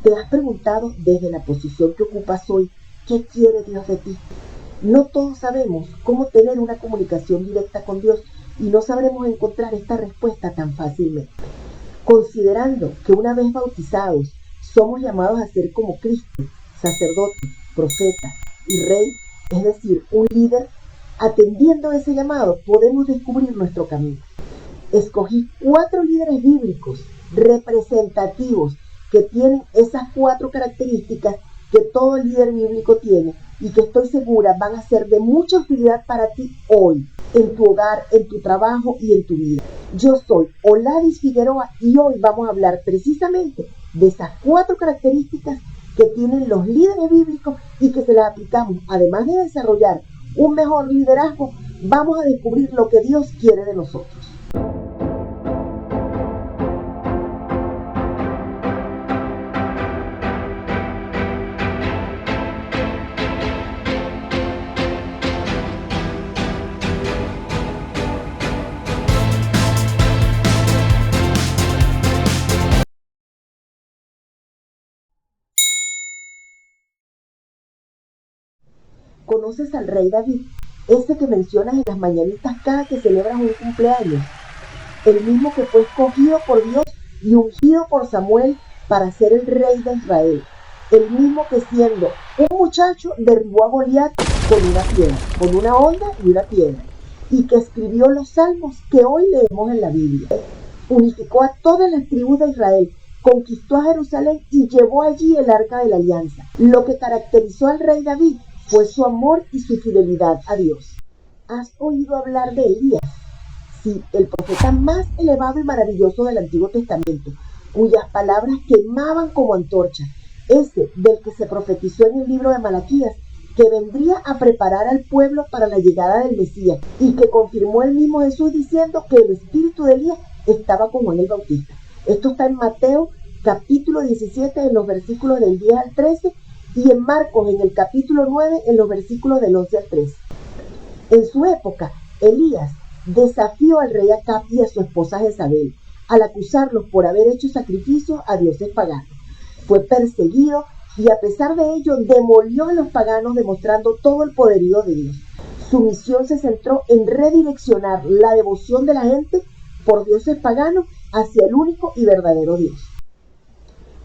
¿Te has preguntado desde la posición que ocupas hoy qué quiere Dios de ti? No todos sabemos cómo tener una comunicación directa con Dios y no sabremos encontrar esta respuesta tan fácilmente. Considerando que una vez bautizados somos llamados a ser como Cristo, sacerdote, profeta y rey, es decir, un líder, atendiendo ese llamado podemos descubrir nuestro camino. Escogí 4 líderes bíblicos representativos que tienen esas 4 características que todo líder bíblico tiene y que estoy segura van a ser de mucha utilidad para ti hoy, en tu hogar, en tu trabajo y en tu vida. Yo soy Oladis Figueroa y hoy vamos a hablar precisamente de esas 4 características que tienen los líderes bíblicos y que se las aplicamos. Además de desarrollar un mejor liderazgo, vamos a descubrir lo que Dios quiere de nosotros. ¿Conoces al rey David? Ese que mencionas en las mañanitas cada que celebras un cumpleaños. El mismo que fue escogido por Dios y ungido por Samuel para ser el rey de Israel. El mismo que siendo un muchacho derribó a Goliat con una piedra, con una onda y una piedra. Y que escribió los salmos que hoy leemos en la Biblia. Unificó a todas las tribus de Israel, conquistó a Jerusalén y llevó allí el arca de la alianza. Lo que caracterizó al rey David fue su amor y su fidelidad a Dios. ¿Has oído hablar de Elías? Sí, el profeta más elevado y maravilloso del Antiguo Testamento, cuyas palabras quemaban como antorcha. Ese del que se profetizó en el libro de Malaquías, que vendría a preparar al pueblo para la llegada del Mesías y que confirmó el mismo Jesús diciendo que el espíritu de Elías estaba con Juan el Bautista. Esto está en Mateo capítulo 17 en los versículos del 10 al 13 y en Marcos en el capítulo 9 en los versículos del 11 al 13. En su época, Elías desafió al rey Acab y a su esposa Jezabel al acusarlos por haber hecho sacrificios a dioses paganos. Fue perseguido y a pesar de ello demolió a los paganos demostrando todo el poderío de Dios. Su misión se centró en redireccionar la devoción de la gente por dioses paganos hacia el único y verdadero Dios.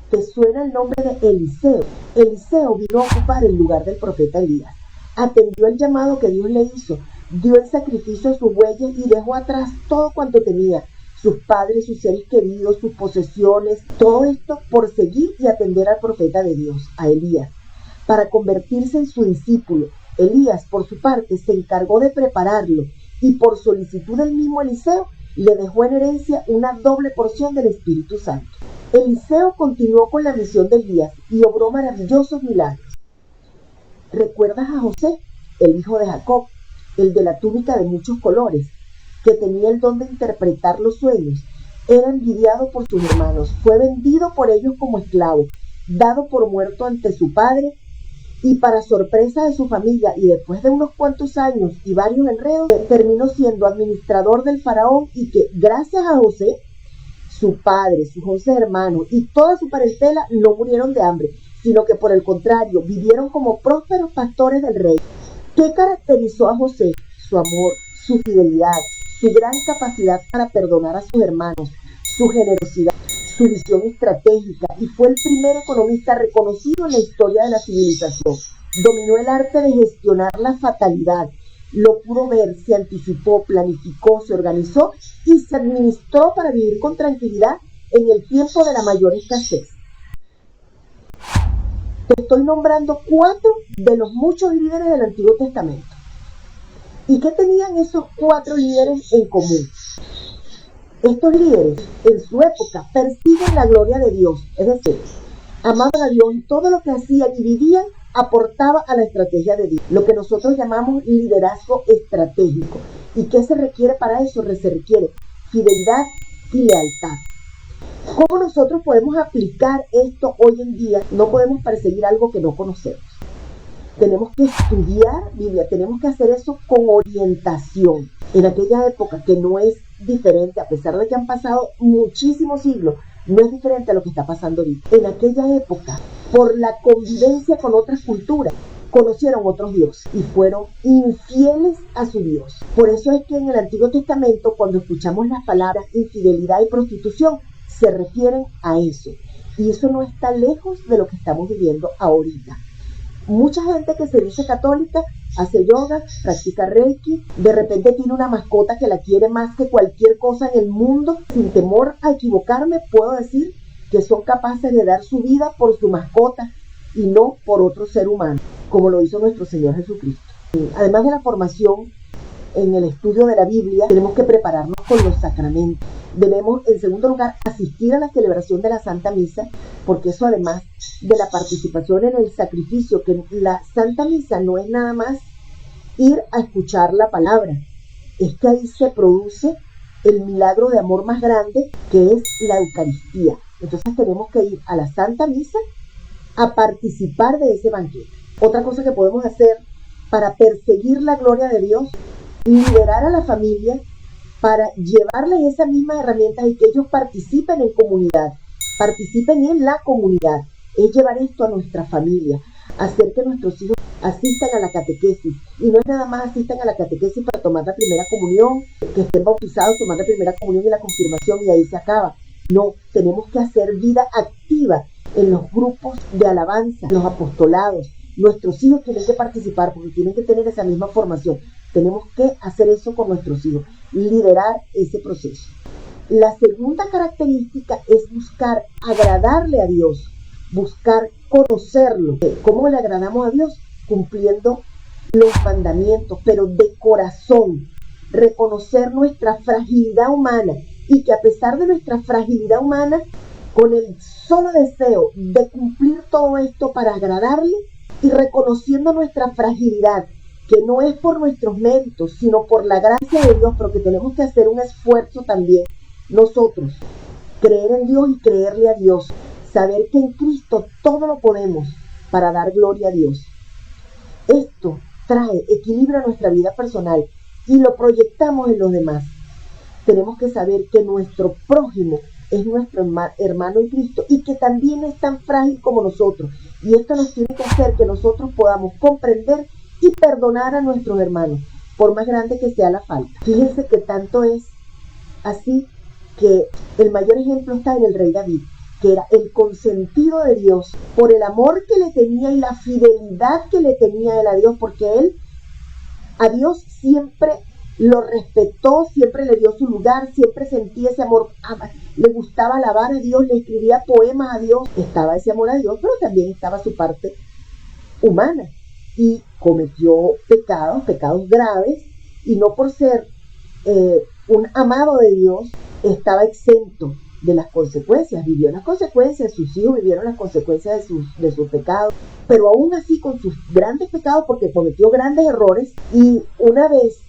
¿Te suena el nombre de Eliseo? Eliseo vino a ocupar el lugar del profeta Elías. Atendió el llamado que Dios le hizo, dio en sacrificio a sus bueyes y dejó atrás todo cuanto tenía, sus padres, sus seres queridos, sus posesiones, todo esto por seguir y atender al profeta de Dios, a Elías, para convertirse en su discípulo. Elías, por su parte, se encargó de prepararlo y por solicitud del mismo Eliseo, le dejó en herencia una doble porción del Espíritu Santo. Eliseo continuó con la misión de Elías y obró maravillosos milagros. ¿Recuerdas a José, el hijo de Jacob, el de la túnica de muchos colores, que tenía el don de interpretar los sueños? Era envidiado por sus hermanos, fue vendido por ellos como esclavo, dado por muerto ante su padre y para sorpresa de su familia, y después de unos cuantos años y varios enredos, terminó siendo administrador del faraón y que gracias a José, su padre, sus 11 hermanos y toda su parentela no murieron de hambre, sino que por el contrario vivieron como prósperos pastores del rey. ¿Qué caracterizó a José? Su amor, su fidelidad, su gran capacidad para perdonar a sus hermanos, su generosidad, su visión estratégica, y fue el primer economista reconocido en la historia de la civilización. Dominó el arte de gestionar la fatalidad, lo pudo ver, se anticipó, planificó, se organizó y se administró para vivir con tranquilidad en el tiempo de la mayor escasez. Te estoy nombrando 4 de los muchos líderes del Antiguo Testamento. ¿Y qué tenían esos 4 líderes en común? Estos líderes, en su época, persiguen la gloria de Dios, es decir, amaban a Dios y todo lo que hacían y vivían aportaba a la estrategia de Dios, lo que nosotros llamamos liderazgo estratégico. ¿Y qué se requiere para eso? Se requiere fidelidad y lealtad. ¿Cómo nosotros podemos aplicar esto hoy en día? No podemos perseguir algo que no conocemos. Tenemos que estudiar Biblia, tenemos que hacer eso con orientación. En aquella época, que no es diferente, a pesar de que han pasado muchísimos siglos, no es diferente a lo que está pasando ahorita. En aquella época, por la convivencia con otras culturas, conocieron otros dioses y fueron infieles a su Dios. Por eso es que en el Antiguo Testamento, cuando escuchamos las palabras infidelidad y prostitución, se refieren a eso. Y eso no está lejos de lo que estamos viviendo ahorita. Mucha gente que se dice católica hace yoga, practica reiki, de repente tiene una mascota que la quiere más que cualquier cosa en el mundo. Sin temor a equivocarme, puedo decir que son capaces de dar su vida por su mascota y no por otro ser humano, como lo hizo nuestro Señor Jesucristo. Además de la formación en el estudio de la Biblia, tenemos que prepararnos con los sacramentos. Debemos, en segundo lugar, asistir a la celebración de la Santa Misa, porque eso, además de la participación en el sacrificio, que la Santa Misa no es nada más ir a escuchar la palabra, es que ahí se produce el milagro de amor más grande, que es la Eucaristía. Entonces tenemos que ir a la Santa Misa a participar de ese banquete. Otra cosa que podemos hacer para perseguir la gloria de Dios, liderar a la familia para llevarles esas mismas herramientas y que ellos participen en comunidad, participen en la comunidad. Es llevar esto a nuestra familia, hacer que nuestros hijos asistan a la catequesis. Y no es nada más asistan a la catequesis para tomar la primera comunión, que estén bautizados, tomar la primera comunión y la confirmación y ahí se acaba. No, tenemos que hacer vida activa en los grupos de alabanza, los apostolados. Nuestros hijos tienen que participar porque tienen que tener esa misma formación. Tenemos que hacer eso con nuestros hijos, liderar ese proceso. La segunda característica es buscar agradarle a Dios, buscar conocerlo. ¿Cómo le agradamos a Dios? Cumpliendo los mandamientos, pero de corazón. Reconocer nuestra fragilidad humana y que a pesar de nuestra fragilidad humana, con el solo deseo de cumplir todo esto para agradarle y reconociendo nuestra fragilidad, que no es por nuestros méritos, sino por la gracia de Dios, pero que tenemos que hacer un esfuerzo también nosotros, creer en Dios y creerle a Dios, saber que en Cristo todo lo podemos para dar gloria a Dios. Esto trae equilibrio a nuestra vida personal y lo proyectamos en los demás. Tenemos que saber que nuestro prójimo es nuestro hermano en Cristo y que también es tan frágil como nosotros. Y esto nos tiene que hacer que nosotros podamos comprender y perdonar a nuestros hermanos, por más grande que sea la falta. Fíjense que tanto es así que el mayor ejemplo está en el rey David, que era el consentido de Dios por el amor que le tenía y la fidelidad que le tenía él a Dios, porque él a Dios siempre lo respetó, siempre le dio su lugar, siempre sentía ese amor, le gustaba alabar a Dios, le escribía poemas a Dios, estaba ese amor a Dios, pero también estaba su parte humana y cometió pecados graves, y no por ser un amado de Dios estaba exento de las consecuencias, vivió las consecuencias, sus hijos vivieron las consecuencias de sus pecados, pero aún así con sus grandes pecados, porque cometió grandes errores, y una vez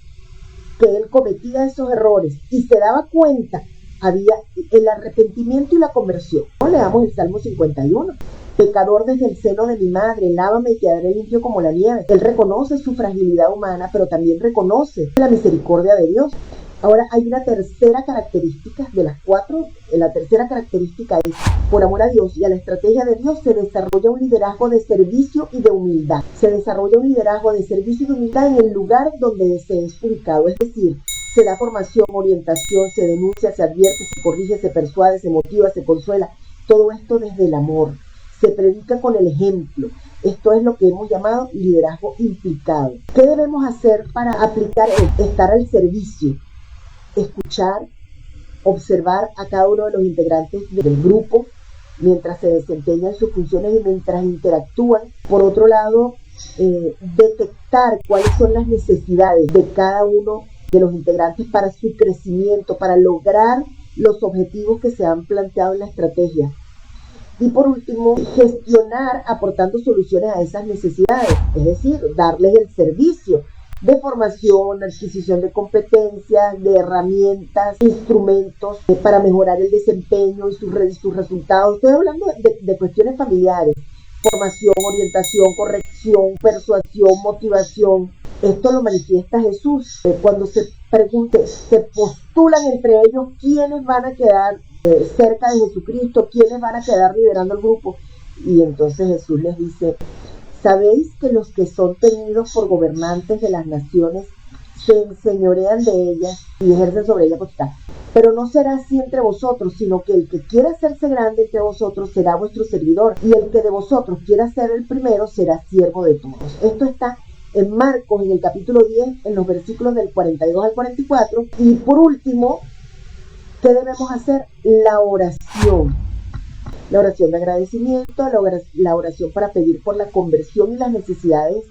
que él cometía esos errores y se daba cuenta, había el arrepentimiento y la conversión. Leamos el Salmo 51. Pecador desde el seno de mi madre, lávame y quedaré limpio como la nieve. Él reconoce su fragilidad humana, pero también reconoce la misericordia de Dios. Ahora hay una tercera característica de las cuatro. La tercera característica es, por amor a Dios y a la estrategia de Dios, se desarrolla un liderazgo de servicio y de humildad. Se desarrolla un liderazgo de servicio y de humildad en el lugar donde se es ubicado. Es decir, se da formación, orientación, se denuncia, se advierte, se corrige, se persuade, se motiva, se consuela. Todo esto desde el amor. Se predica con el ejemplo. Esto es lo que hemos llamado liderazgo implicado. ¿Qué debemos hacer para aplicar esto? Estar al servicio. Escuchar, observar a cada uno de los integrantes del grupo mientras se desempeñan sus funciones y mientras interactúan. Por otro lado, detectar cuáles son las necesidades de cada uno de los integrantes para su crecimiento, para lograr los objetivos que se han planteado en la estrategia. Y por último, gestionar aportando soluciones a esas necesidades, es decir, darles el servicio de formación, adquisición de competencias, de herramientas, instrumentos para mejorar el desempeño y sus resultados. Estoy hablando de cuestiones familiares: formación, orientación, corrección, persuasión, motivación. Esto lo manifiesta Jesús cuando se postulan entre ellos quiénes van a quedar cerca de Jesucristo, ¿quiénes van a quedar liderando el grupo? Y entonces Jesús les dice, ¿sabéis que los que son tenidos por gobernantes de las naciones se enseñorean de ellas y ejercen sobre ellas potestad? Pero no será así entre vosotros, sino que el que quiera hacerse grande entre vosotros será vuestro servidor, y el que de vosotros quiera ser el primero será siervo de todos. Esto está en Marcos, en el capítulo 10, en los versículos del 42 al 44. Y por último, ¿qué debemos hacer? La oración. La oración de agradecimiento, la oración para pedir por la conversión y las necesidades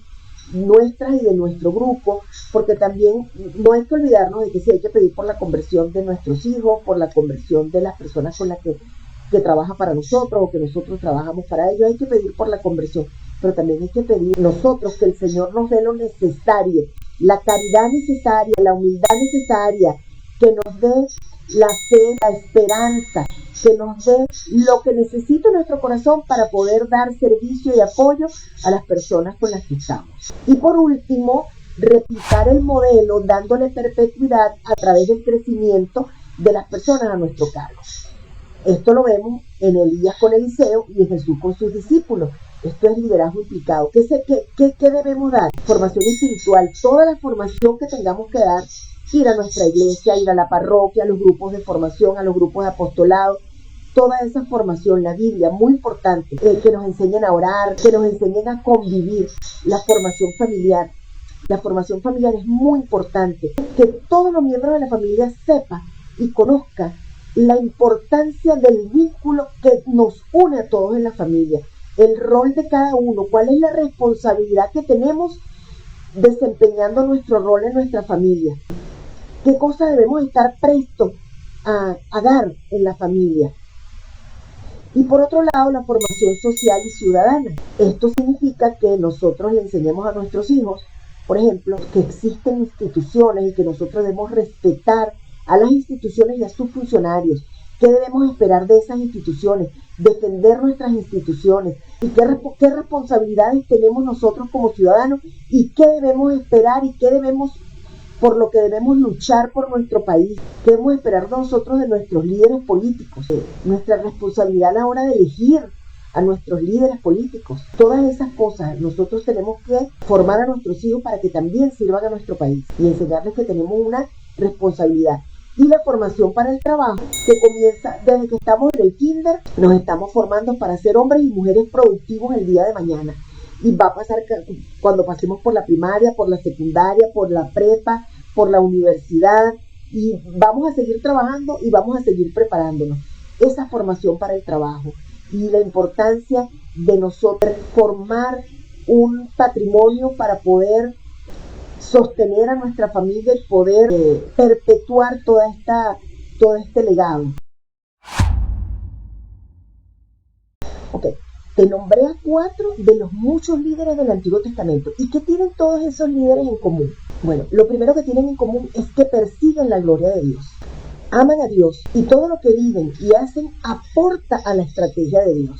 nuestras y de nuestro grupo, porque también no hay que olvidarnos de que sí hay que pedir por la conversión de nuestros hijos, por la conversión de las personas con las que trabaja para nosotros o que nosotros trabajamos para ellos, hay que pedir por la conversión, pero también hay que pedir nosotros que el Señor nos dé lo necesario, la caridad necesaria, la humildad necesaria, que nos dé la fe, la esperanza, que nos dé lo que necesita nuestro corazón para poder dar servicio y apoyo a las personas con las que estamos. Y por último, replicar el modelo dándole perpetuidad a través del crecimiento de las personas a nuestro cargo. Esto lo vemos en Elías con Eliseo y en Jesús con sus discípulos. Esto es liderazgo implicado. ¿Qué debemos dar? Formación espiritual, toda la formación que tengamos que dar, ir a nuestra iglesia, ir a la parroquia, a los grupos de formación, a los grupos de apostolado, toda esa formación, la Biblia, muy importante, que nos enseñen a orar, que nos enseñen a convivir, la formación familiar. La formación familiar es muy importante, que todos los miembros de la familia sepan y conozcan la importancia del vínculo que nos une a todos en la familia, el rol de cada uno, cuál es la responsabilidad que tenemos desempeñando nuestro rol en nuestra familia, qué cosas debemos estar prestos a dar en la familia. Y por otro lado, la formación social y ciudadana. Esto significa que nosotros le enseñemos a nuestros hijos, por ejemplo, que existen instituciones y que nosotros debemos respetar a las instituciones y a sus funcionarios. ¿Qué debemos esperar de esas instituciones? Defender nuestras instituciones. ¿Y qué responsabilidades tenemos nosotros como ciudadanos? ¿Y qué debemos esperar y qué debemos, por lo que debemos luchar por nuestro país? ¿Qué debemos esperar nosotros de nuestros líderes políticos? Nuestra responsabilidad a la hora de elegir a nuestros líderes políticos. Todas esas cosas nosotros tenemos que formar a nuestros hijos para que también sirvan a nuestro país y enseñarles que tenemos una responsabilidad. Y la formación para el trabajo, que comienza desde que estamos en el kinder, nos estamos formando para ser hombres y mujeres productivos el día de mañana. Y va a pasar cuando pasemos por la primaria, por la secundaria, por la prepa, por la universidad, y vamos a seguir trabajando y vamos a seguir preparándonos. Esa formación para el trabajo y la importancia de nosotros formar un patrimonio para poder sostener a nuestra familia y poder perpetuar todo este legado. Ok, te nombré a 4 de los muchos líderes del Antiguo Testamento. ¿Y qué tienen todos esos líderes en común? Bueno, lo primero que tienen en común es que persiguen la gloria de Dios. Aman a Dios y todo lo que viven y hacen aporta a la estrategia de Dios.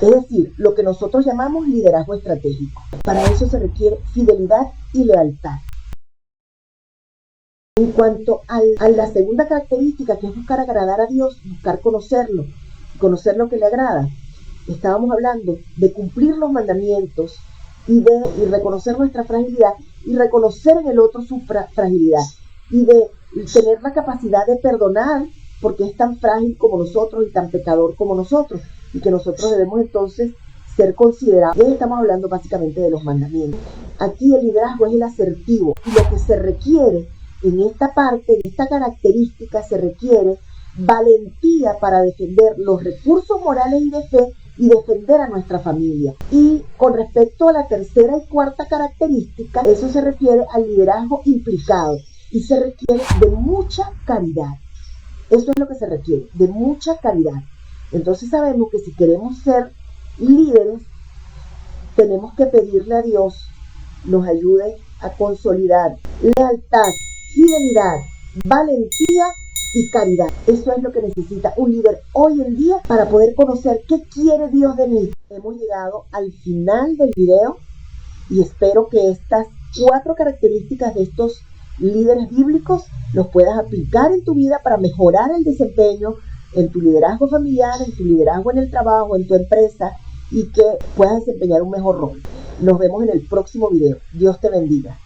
Es decir, lo que nosotros llamamos liderazgo estratégico. Para eso se requiere fidelidad y lealtad. En cuanto a la segunda característica, que es buscar agradar a Dios, buscar conocerlo, conocer lo que le agrada, estábamos hablando de cumplir los mandamientos y reconocer nuestra fragilidad y reconocer en el otro su fragilidad y de tener la capacidad de perdonar porque es tan frágil como nosotros y tan pecador como nosotros, y que nosotros debemos entonces ser considerados. Y estamos hablando básicamente de los mandamientos. Aquí el liderazgo es el asertivo, y lo que se requiere en esta parte, en esta característica, se requiere valentía para defender los recursos morales y de fe y defender a nuestra familia. Y con respecto a la tercera y cuarta característica, eso se refiere al liderazgo implicado y se requiere de mucha caridad. Eso es lo que se requiere, de mucha caridad. Entonces sabemos que si queremos ser líderes, tenemos que pedirle a Dios nos ayude a consolidar lealtad, fidelidad, valentía y caridad. Eso es lo que necesita un líder hoy en día para poder conocer qué quiere Dios de mí. Hemos llegado al final del video y espero que estas 4 características de estos líderes bíblicos los puedas aplicar en tu vida para mejorar el desempeño, en tu liderazgo familiar, en tu liderazgo en el trabajo, en tu empresa, y que puedas desempeñar un mejor rol. Nos vemos en el próximo video. Dios te bendiga.